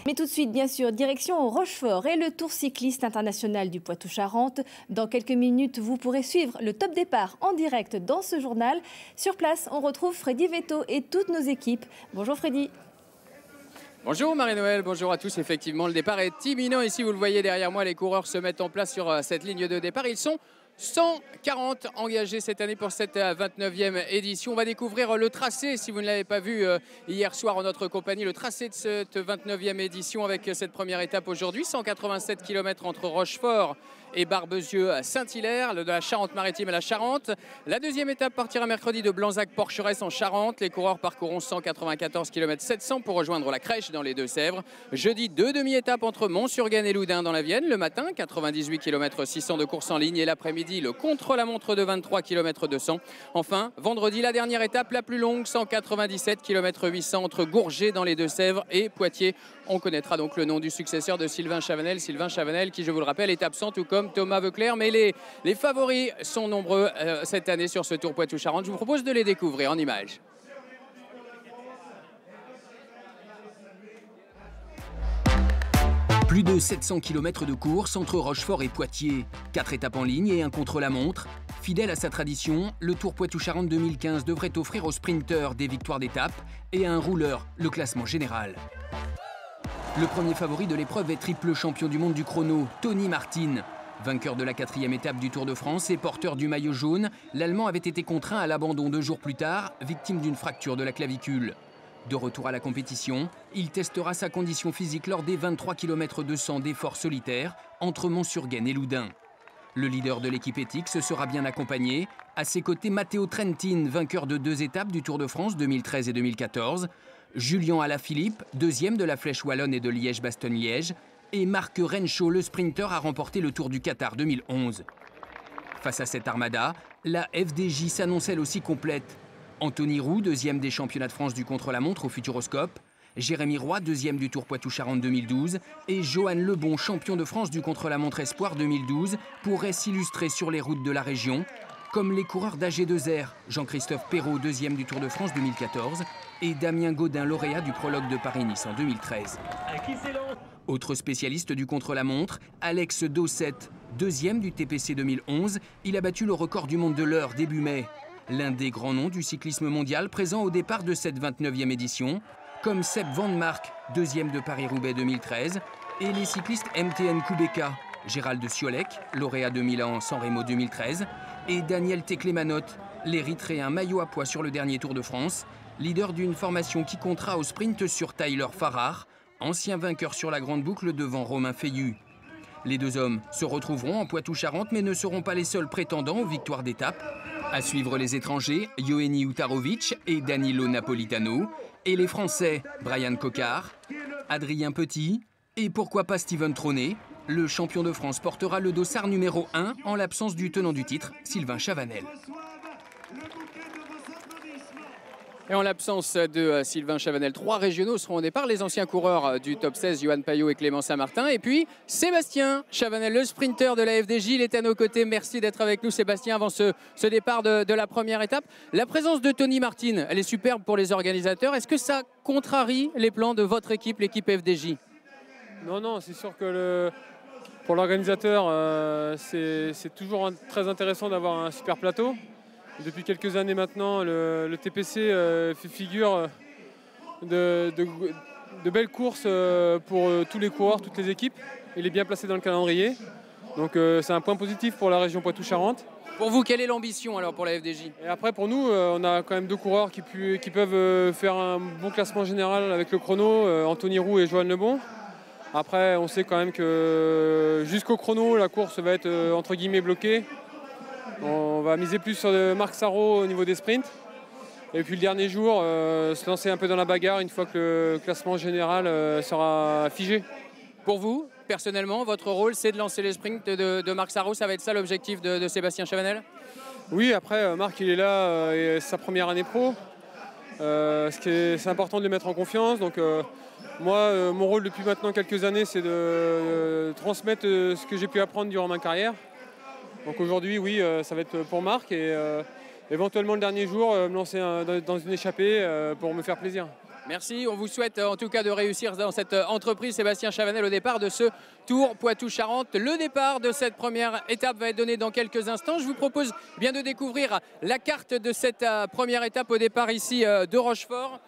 Mais tout de suite, bien sûr, direction Rochefort et le Tour cycliste international du Poitou-Charentes. Dans quelques minutes, vous pourrez suivre le top départ en direct dans ce journal. Sur place, on retrouve Freddy Vetto et toutes nos équipes. Bonjour Freddy. Bonjour Marie-Noël, bonjour à tous. Effectivement, le départ est imminent. Ici, vous le voyez derrière moi, les coureurs se mettent en place sur cette ligne de départ. Ils sont 140 engagés cette année pour cette 29e édition. On va découvrir le tracé, si vous ne l'avez pas vu hier soir en notre compagnie, le tracé de cette 29e édition avec cette première étape aujourd'hui. 187 km entre Rochefort et Barbezieux-Saint-Hilaire, de la Charente-Maritime à la Charente. La deuxième étape partira mercredi de Blanzac-Porcheresse en Charente. Les coureurs parcourront 194 km 700 pour rejoindre la Crèche dans les Deux-Sèvres. Jeudi, deux demi-étapes entre Mont-sur-Gaine et Loudun dans la Vienne. Le matin, 98 km 600 de course en ligne et l'après-midi, le contre-la-montre de 23 km 200. Enfin, vendredi, la dernière étape, la plus longue, 197 km 800 entre Gourget dans les Deux-Sèvres et Poitiers. On connaîtra donc le nom du successeur de Sylvain Chavanel. Sylvain Chavanel qui, je vous le rappelle, est absent tout comme Thomas Voeckler. Mais les favoris sont nombreux cette année sur ce Tour Poitou-Charentes. Je vous propose de les découvrir en images. Plus de 700 km de course entre Rochefort et Poitiers. 4 étapes en ligne et un contre-la-montre. Fidèle à sa tradition, le Tour Poitou-Charentes 2015 devrait offrir aux sprinteurs des victoires d'étape et à un rouleur le classement général. Le premier favori de l'épreuve est triple champion du monde du chrono, Tony Martin. Vainqueur de la 4e étape du Tour de France et porteur du maillot jaune, l'Allemand avait été contraint à l'abandon 2 jours plus tard, victime d'une fracture de la clavicule. De retour à la compétition, il testera sa condition physique lors des 23 km 200 d'efforts solitaires entre Mont-sur-Gaine et Loudun. Le leader de l'équipe Ethics sera bien accompagné. À ses côtés, Matteo Trentin, vainqueur de 2 étapes du Tour de France 2013 et 2014. Julian Alaphilippe, deuxième de la Flèche Wallonne et de Liège-Bastogne-Liège. Et Marc Renshaw, le sprinter, a remporté le Tour du Qatar 2011. Face à cette armada, la FDJ s'annonce elle aussi complète. Anthony Roux, deuxième des championnats de France du contre-la-montre au Futuroscope. Jérémy Roy, deuxième du Tour Poitou-Charentes 2012. Et Johan Lebon, champion de France du contre-la-montre Espoir 2012, pourraient s'illustrer sur les routes de la région, comme les coureurs d'AG2R, Jean-Christophe Perrault, deuxième du Tour de France 2014, et Damien Gaudin, lauréat du prologue de Paris-Nice en 2013. Autre spécialiste du contre-la-montre, Alex Dosset, deuxième du TPC 2011, il a battu le record du monde de l'heure début mai. L'un des grands noms du cyclisme mondial présent au départ de cette 29e édition, comme Seb Van Mark, deuxième de Paris-Roubaix 2013, et les cyclistes MTN Kubeka, Gérald Ciolek, lauréat de Milan-San Remo 2013, et Daniel Teclemanot, l'Érythréen maillot à pois sur le dernier Tour de France, leader d'une formation qui comptera au sprint sur Tyler Farrar, ancien vainqueur sur la grande boucle devant Romain Feillu. Les deux hommes se retrouveront en Poitou-Charentes mais ne seront pas les seuls prétendants aux victoires d'étape. À suivre les étrangers, Yoeni Utarovic et Danilo Napolitano, et les Français, Brian Coquard, Adrien Petit, et pourquoi pas Steven Traunet. Le champion de France portera le dossard numéro 1 en l'absence du tenant du titre, Sylvain Chavanel. Et en l'absence de Sylvain Chavanel, 3 régionaux seront au départ. Les anciens coureurs du top 16, Johan Payot et Clément Saint-Martin. Et puis Sébastien Chavanel, le sprinter de la FDJ, il est à nos côtés. Merci d'être avec nous Sébastien avant ce départ de la première étape. La présence de Tony Martin, elle est superbe pour les organisateurs. Est-ce que ça contrarie les plans de votre équipe, l'équipe FDJ? Non, c'est sûr que pour l'organisateur, c'est toujours très intéressant d'avoir un super plateau. Depuis quelques années maintenant, le TPC fait figure de belles courses pour tous les coureurs, toutes les équipes. Il est bien placé dans le calendrier. Donc c'est un point positif pour la région Poitou-Charentes. Pour vous, quelle est l'ambition alors pour la FDJ? Et après, pour nous, on a quand même 2 coureurs qui peuvent faire un bon classement général avec le chrono, Anthony Roux et Johan Lebon. Après, on sait quand même que jusqu'au chrono, la course va être entre guillemets bloquée. On va miser plus sur Marc Sarrault au niveau des sprints. Et puis le dernier jour, se lancer un peu dans la bagarre une fois que le classement général sera figé. Pour vous, personnellement, votre rôle, c'est de lancer les sprints de Marc Sarrault. Ça va être ça l'objectif de Sébastien Chavanel? Oui, après, Marc, il est là, et c'est sa première année pro. C'est important de le mettre en confiance. Donc, moi, mon rôle depuis maintenant quelques années, c'est de transmettre ce que j'ai pu apprendre durant ma carrière. Donc aujourd'hui, oui, ça va être pour Marc et éventuellement le dernier jour, me lancer dans une échappée pour me faire plaisir. Merci, on vous souhaite en tout cas de réussir dans cette entreprise. Sébastien Chavanel au départ de ce Tour Poitou-Charentes. Le départ de cette première étape va être donné dans quelques instants. Je vous propose bien de découvrir la carte de cette première étape au départ ici de Rochefort.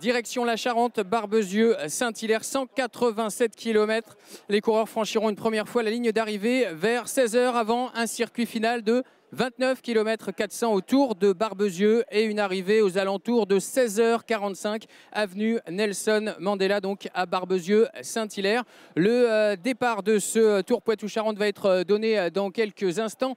Direction la Charente, Barbezieux, Saint-Hilaire, 187 km. Les coureurs franchiront une première fois la ligne d'arrivée vers 16 h avant un circuit final de 29 km 400 autour de Barbezieux et une arrivée aux alentours de 16 h 45 avenue Nelson Mandela, donc à Barbezieux, Saint-Hilaire. Le départ de ce Tour Poitou-Charentes va être donné dans quelques instants.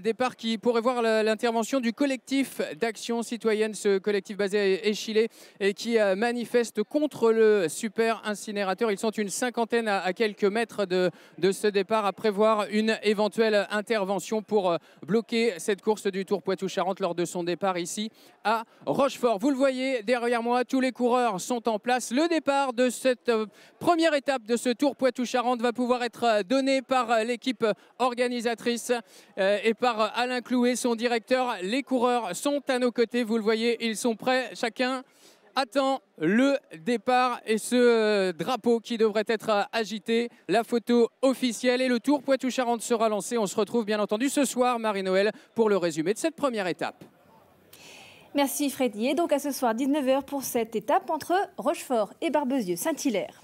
Départ qui pourrait voir l'intervention du collectif d'action citoyenne, ce collectif basé à Échillé et qui manifeste contre le super incinérateur. Ils sont une cinquantaine à quelques mètres de ce départ à prévoir une éventuelle intervention pour bloquer cette course du Tour Poitou-Charentes lors de son départ ici à Rochefort. Vous le voyez derrière moi, tous les coureurs sont en place. Le départ de cette première étape de ce Tour Poitou-Charentes va pouvoir être donné par l'équipe organisatrice et par Alain Clouet, son directeur. Les coureurs sont à nos côtés, vous le voyez, ils sont prêts. Chacun attend le départ et ce drapeau qui devrait être agité. La photo officielle et le Tour Poitou-Charentes sera lancé. On se retrouve bien entendu ce soir, Marie-Noël, pour le résumé de cette première étape. Merci Freddy. Et donc à ce soir, 19 h pour cette étape entre Rochefort et Barbezieux, Saint-Hilaire.